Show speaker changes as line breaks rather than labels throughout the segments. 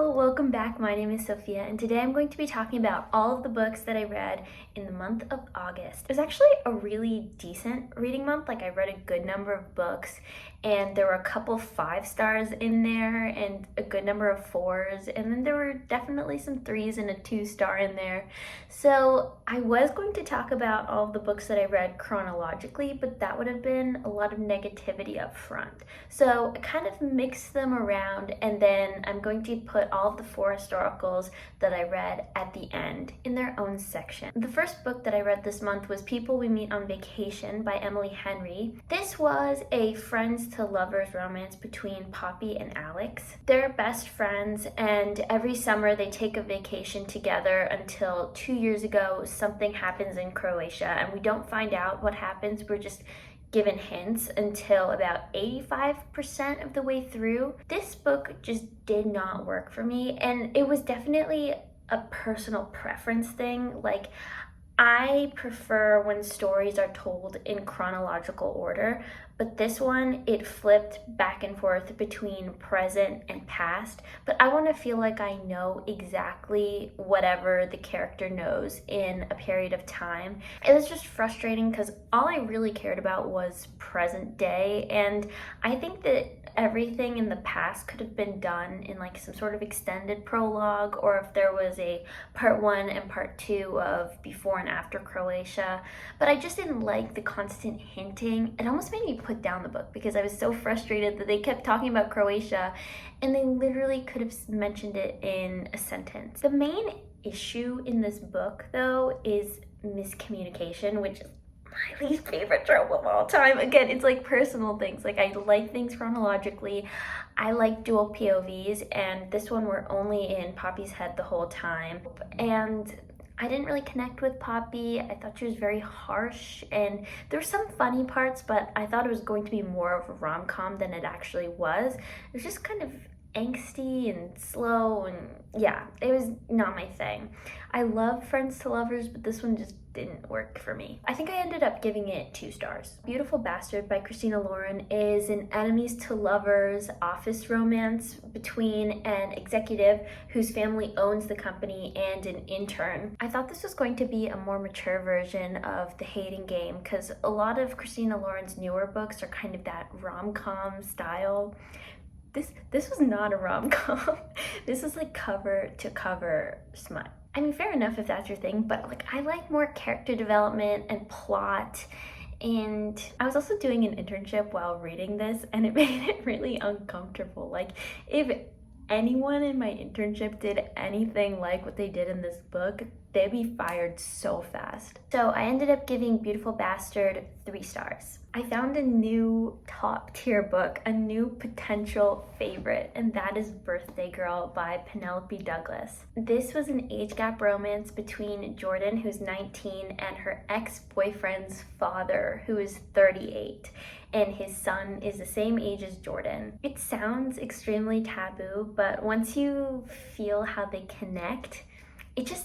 Hello, welcome back. My name is Sofia, and today I'm going to be talking about all of the books that I read in the month of August. It was actually a really decent reading month. I read a good number of books, and there were a couple 5 stars in there and a good number of 4s, and then there were definitely some 3s and a 2-star in there. So I was going to talk about all of the books that I read chronologically, but that would have been a lot of negativity up front. So I kind of mixed them around, and then I'm going to put all of the 4 historicals that I read at the end in their own section. The first book that I read this month was People We Meet on Vacation by Emily Henry. This was a friends to lovers romance between Poppy and Alex. They're best friends, and every summer they take a vacation together until 2 years ago something happens in Croatia, and we don't find out what happens. We're just given hints until about 85% of the way through. This book just did not work for me, and it was definitely a personal preference thing. I prefer when stories are told in chronological order, but this one, it flipped back and forth between present and past, but I want to feel like I know exactly whatever the character knows in a period of time. It was just frustrating because all I really cared about was present day, and I think that everything in the past could have been done in some sort of extended prologue, or if there was a part 1 and part 2 of before and after Croatia. But I just didn't like the constant hinting. It almost made me put down the book because I was so frustrated that they kept talking about Croatia and they literally could have mentioned it in a sentence. The main issue in this book though is miscommunication, which is my least favorite trope of all time. Again, it's personal things. I like things chronologically. I like dual POVs, and this one we're only in Poppy's head the whole time. And I didn't really connect with Poppy. I thought she was very harsh, and there were some funny parts, but I thought it was going to be more of a rom-com than it actually was. It was just kind of angsty and slow, and yeah, it was not my thing. I love Friends to Lovers, but this one just didn't work for me. I think I ended up giving it 2 stars. Beautiful Bastard by Christina Lauren is an enemies to lovers office romance between an executive whose family owns the company and an intern. I thought this was going to be a more mature version of The Hating Game because a lot of Christina Lauren's newer books are kind of that rom-com style. This was not a rom-com. This was cover to cover smut. I mean, fair enough if that's your thing, but I like more character development and plot. And I was also doing an internship while reading this, and it made it really uncomfortable. If anyone in my internship did anything like what they did in this book, they'd be fired so fast. So I ended up giving Beautiful Bastard 3 stars. I found a new top tier book, a new potential favorite, and that is Birthday Girl by Penelope Douglas. This was an age gap romance between Jordan, who's 19, and her ex-boyfriend's father, who is 38. And his son is the same age as Jordan. It sounds extremely taboo, but once you feel how they connect,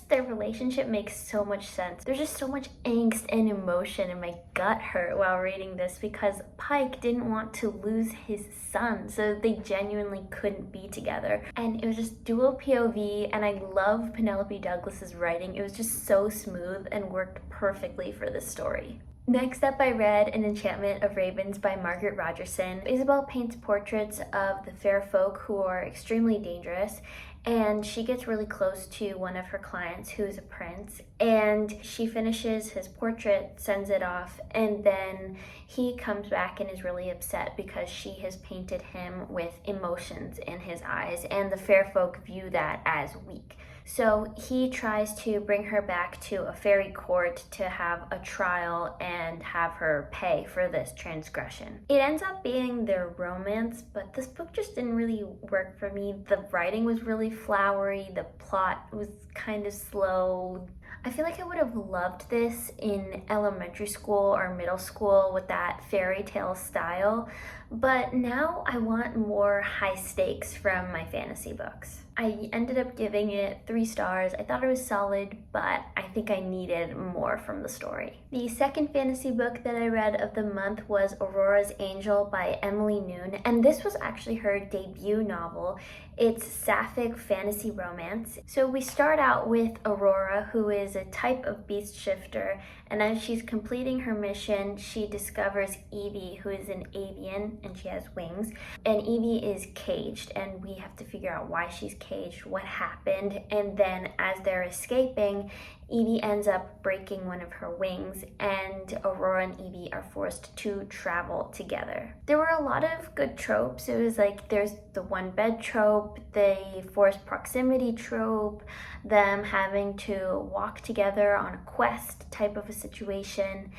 their relationship makes so much sense. There's just so much angst and emotion, and my gut hurt while reading this because Pike didn't want to lose his son, so they genuinely couldn't be together. And it was just dual POV, and I love Penelope Douglas's writing. It was just so smooth and worked perfectly for this story. Next up, I read An Enchantment of Ravens by Margaret Rogerson. Isabel paints portraits of the fair folk who are extremely dangerous, and she gets really close to one of her clients who is a prince, and she finishes his portrait, sends it off, and then he comes back and is really upset because she has painted him with emotions in his eyes, and the fair folk view that as weak. So he tries to bring her back to a fairy court to have a trial and have her pay for this transgression. It ends up being their romance, but this book just didn't really work for me. The writing was really flowery, the plot was kind of slow. I feel like I would have loved this in elementary school or middle school with that fairy tale style, but now I want more high stakes from my fantasy books. I ended up giving it 3 stars. I thought it was solid, but I think I needed more from the story. The second fantasy book that I read of the month was Aurora's Angel by Emily Noon, and this was actually her debut novel, It's sapphic fantasy romance. So we start out with Aurora, who is a type of beast shifter, and as she's completing her mission, she discovers Evie, who is an avian and she has wings. And Evie is caged, and we have to figure out why she's caged, what happened, and then as they're escaping, Evie ends up breaking one of her wings, and Aurora and Evie are forced to travel together. There were a lot of good tropes. It was like there's the one bed trope, the forced proximity trope, them having to walk together on a quest type of a situation.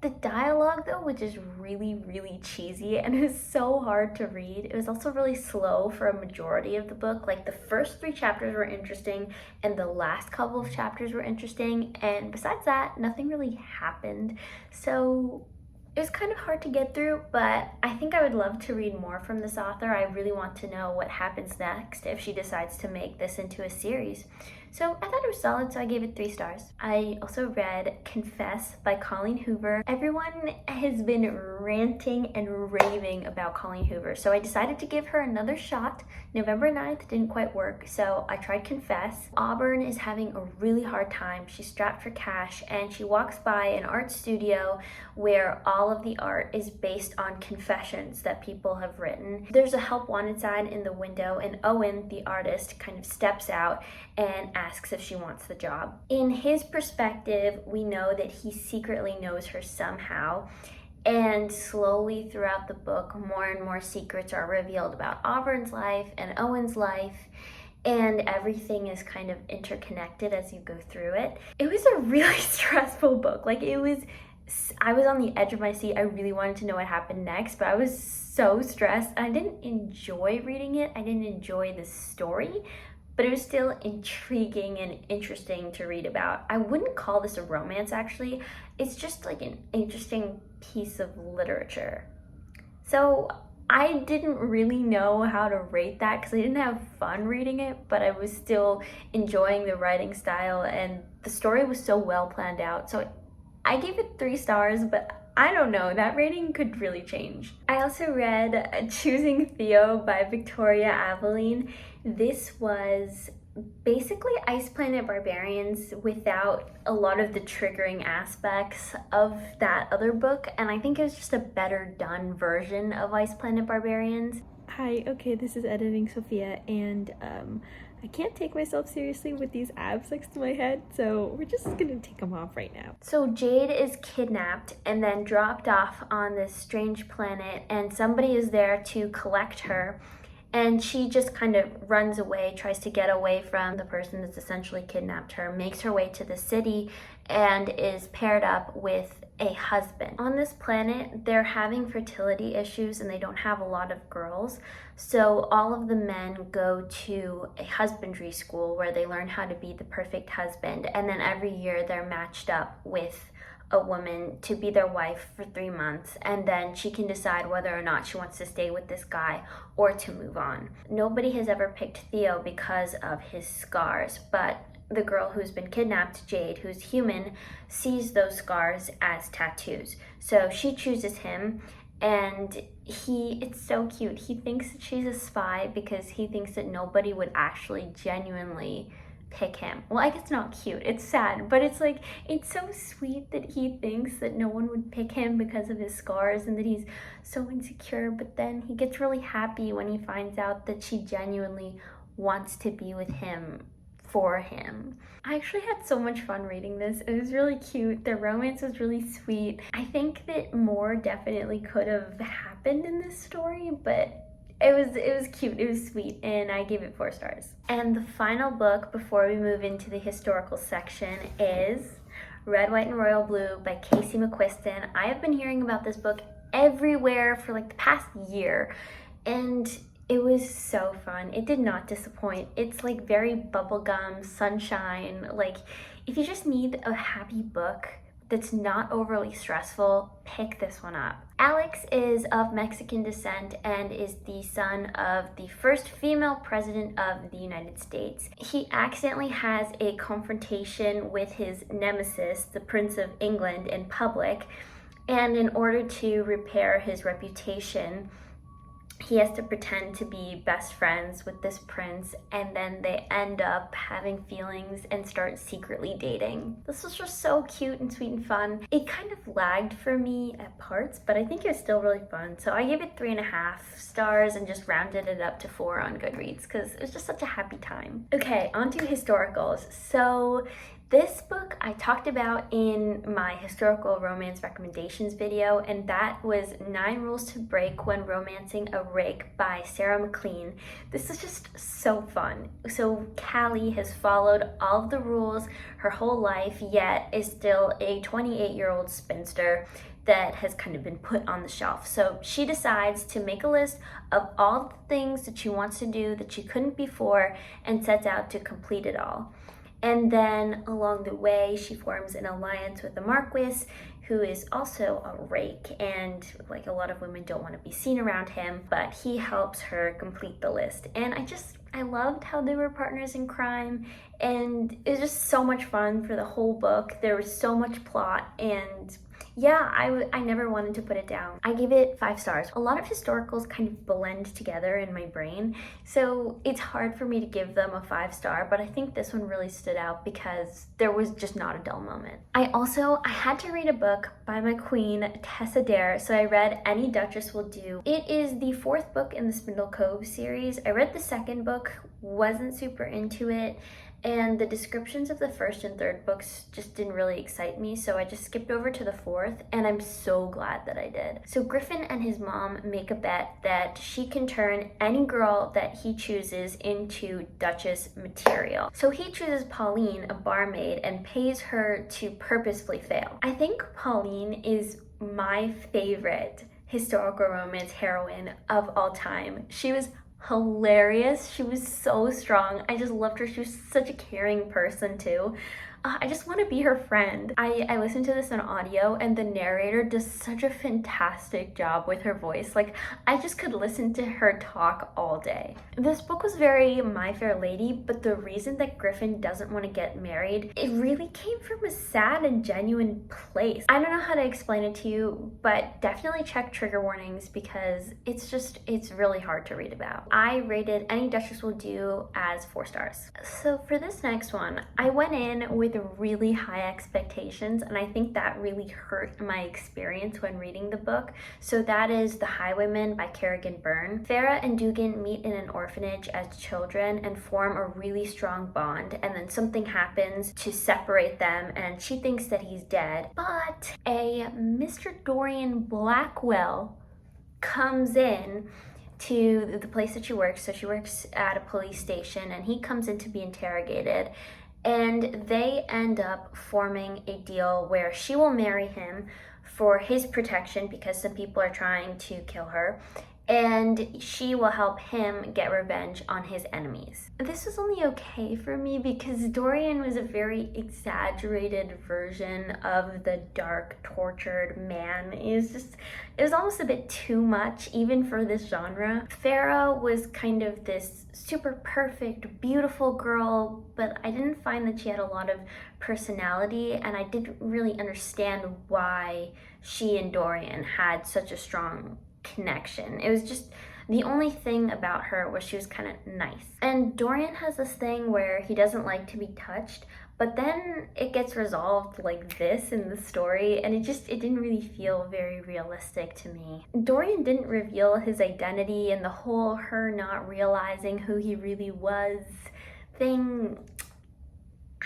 The dialogue, though, was just really, really cheesy, and it was so hard to read. It was also really slow for a majority of the book. Like, the first 3 chapters were interesting, and the last couple of chapters were interesting, and besides that, nothing really happened. So it was kind of hard to get through, but I think I would love to read more from this author. I really want to know what happens next if she decides to make this into a series. So I thought it was solid, so I gave it 3 stars. I also read Confess by Colleen Hoover. Everyone has been ranting and raving about Colleen Hoover, so I decided to give her another shot. November 9th didn't quite work, so I tried Confess. Auburn is having a really hard time. She's strapped for cash, and she walks by an art studio where all of the art is based on confessions that people have written. There's a help wanted sign in the window, and Owen, the artist, kind of steps out and asks if she wants the job. In his perspective, we know that he secretly knows her somehow, and slowly throughout the book, more and more secrets are revealed about Auburn's life and Owen's life, and everything is kind of interconnected as you go through it. It was a really stressful book. Like, I was on the edge of my seat. I really wanted to know what happened next, but I was so stressed, and I didn't enjoy reading it. I didn't enjoy the story, but it was still intriguing and interesting to read about. I wouldn't call this a romance, actually. It's just like an interesting piece of literature. So I didn't really know how to rate that because I didn't have fun reading it, but I was still enjoying the writing style, and the story was so well planned out. So I gave it 3 stars, but I don't know, that rating could really change. I also read Choosing Theo by Victoria Aveline. This was basically Ice Planet Barbarians without a lot of the triggering aspects of that other book, and I think it was just a better done version of Ice Planet Barbarians.
Hi, okay, this is editing Sofia, and I can't take myself seriously with these abs next to my head, so we're just gonna take them off right now.
So Jade is kidnapped and then dropped off on this strange planet, and somebody is there to collect her, and she just kind of runs away, tries to get away from the person that's essentially kidnapped her, makes her way to the city, and is paired up with a husband. On this planet, they're having fertility issues and they don't have a lot of girls, so all of the men go to a husbandry school where they learn how to be the perfect husband, and then every year they're matched up with a woman to be their wife for 3 months, and then she can decide whether or not she wants to stay with this guy or to move on. Nobody has ever picked Theo because of his scars, but the girl who's been kidnapped, Jade, who's human, sees those scars as tattoos. So she chooses him, and it's so cute. He thinks that she's a spy because he thinks that nobody would actually genuinely pick him. Well, I guess not cute, it's sad, but it's like, it's so sweet that he thinks that no one would pick him because of his scars and that he's so insecure, but then he gets really happy when he finds out that she genuinely wants to be with him for him. I actually had so much fun reading this. It was really cute. The romance was really sweet. I think that more definitely could have happened in this story, but it was cute, it was sweet, and I gave it 4 stars. And the final book before we move into the historical section is Red, White, and Royal Blue by Casey McQuiston. I have been hearing about this book everywhere for like the past year, and it was so fun. It did not disappoint. It's like very bubblegum, sunshine. Like, if you just need a happy book that's not overly stressful, pick this one up. Alex is of Mexican descent and is the son of the first female president of the United States. He accidentally has a confrontation with his nemesis, the Prince of England, in public, and in order to repair his reputation, he has to pretend to be best friends with this prince, and then they end up having feelings and start secretly dating. This was just so cute and sweet and fun. It kind of lagged for me at parts, but I think it was still really fun. So I gave it 3.5 stars and just rounded it up to 4 on Goodreads because it was just such a happy time. Okay, on to historicals. So this book I talked about in my historical romance recommendations video, and that was 9 Rules to Break When Romancing a Rake by Sarah McLean. This is just so fun. So Callie has followed all of the rules her whole life, yet is still a 28-year-old spinster that has kind of been put on the shelf. So she decides to make a list of all the things that she wants to do that she couldn't before and sets out to complete it all. And then along the way, she forms an alliance with the Marquis, who is also a rake, and like a lot of women don't want to be seen around him, but he helps her complete the list. And I loved how they were partners in crime, and it was just so much fun for the whole book. There was so much plot, and yeah, I never wanted to put it down. I gave it 5 stars. A lot of historicals kind of blend together in my brain, so it's hard for me to give them a 5-star, but I think this one really stood out because there was just not a dull moment. I had to read a book by my queen, Tessa Dare, so I read Any Duchess Will Do. It is the 4th book in the Spindle Cove series. I read the 2nd book, wasn't super into it, and the descriptions of the 1st and 3rd books just didn't really excite me, so I just skipped over to the 4th, and I'm so glad that I did. So Griffin and his mom make a bet that she can turn any girl that he chooses into Duchess material. So he chooses Pauline, a barmaid, and pays her to purposefully fail. I think Pauline is my favorite historical romance heroine of all time. She was hilarious. She was so strong. I just loved her. She was such a caring person too. I just want to be her friend. I listened to this on audio, and the narrator does such a fantastic job with her voice. Like, I just could listen to her talk all day. This book was very My Fair Lady, but the reason that Griffin doesn't want to get married, it really came from a sad and genuine place. I don't know how to explain it to you, but definitely check trigger warnings because it's really hard to read about. I rated Any Duchess Will Do as 4 stars. So for this next one, I went in with really high expectations, and I think that really hurt my experience when reading the book. So that is The Highwayman by Kerrigan Byrne. Farah and Dugan meet in an orphanage as children and form a really strong bond, and then something happens to separate them, and she thinks that he's dead. But a Mr. Dorian Blackwell comes in to the place that she works. So she works at a police station, and he comes in to be interrogated. And they end up forming a deal where she will marry him for his protection because some people are trying to kill her, and she will help him get revenge on his enemies. This was only okay for me because Dorian was a very exaggerated version of the dark, tortured man. It was almost a bit too much, even for this genre. Farah was kind of this super perfect, beautiful girl, but I didn't find that she had a lot of personality, and I didn't really understand why she and Dorian had such a strong connection. It was just the only thing about her was she was kind of nice. And Dorian has this thing where he doesn't like to be touched, but then it gets resolved like this in the story, and it didn't really feel very realistic to me. Dorian didn't reveal his identity, and the whole her not realizing who he really was thing,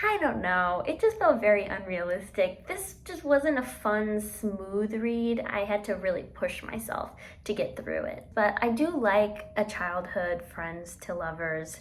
I don't know, it just felt very unrealistic. This just wasn't a fun, smooth read. I had to really push myself to get through it. But I do like a childhood friends to lovers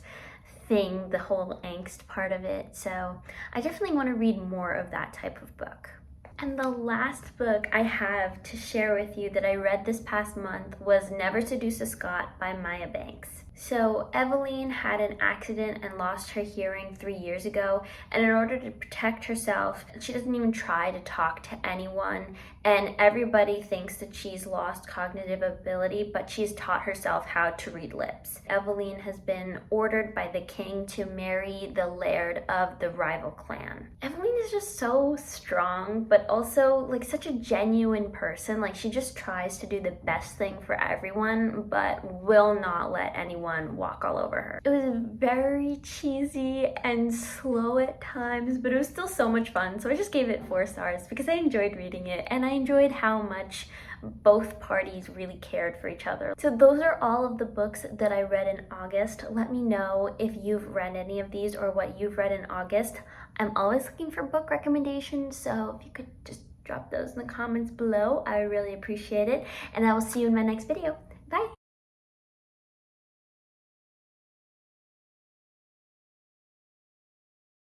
thing, the whole angst part of it. So I definitely want to read more of that type of book. And the last book I have to share with you that I read this past month was Never Seduce a Scot by Maya Banks. So Eveline had an accident and lost her hearing 3 years ago, and in order to protect herself, she doesn't even try to talk to anyone, and everybody thinks that she's lost cognitive ability, but she's taught herself how to read lips. Eveline has been ordered by the king to marry the laird of the rival clan. Eveline is just so strong, but also like such a genuine person. Like, she just tries to do the best thing for everyone, but will not let anyone walk all over her. It was very cheesy and slow at times, but it was still so much fun. So I just gave it 4 stars because I enjoyed reading it and I enjoyed how much both parties really cared for each other. So those are all of the books that I read in August. Let me know if you've read any of these or what you've read in August. I'm always looking for book recommendations, so if you could just drop those in the comments below, I really appreciate it. And I will see you in my next video.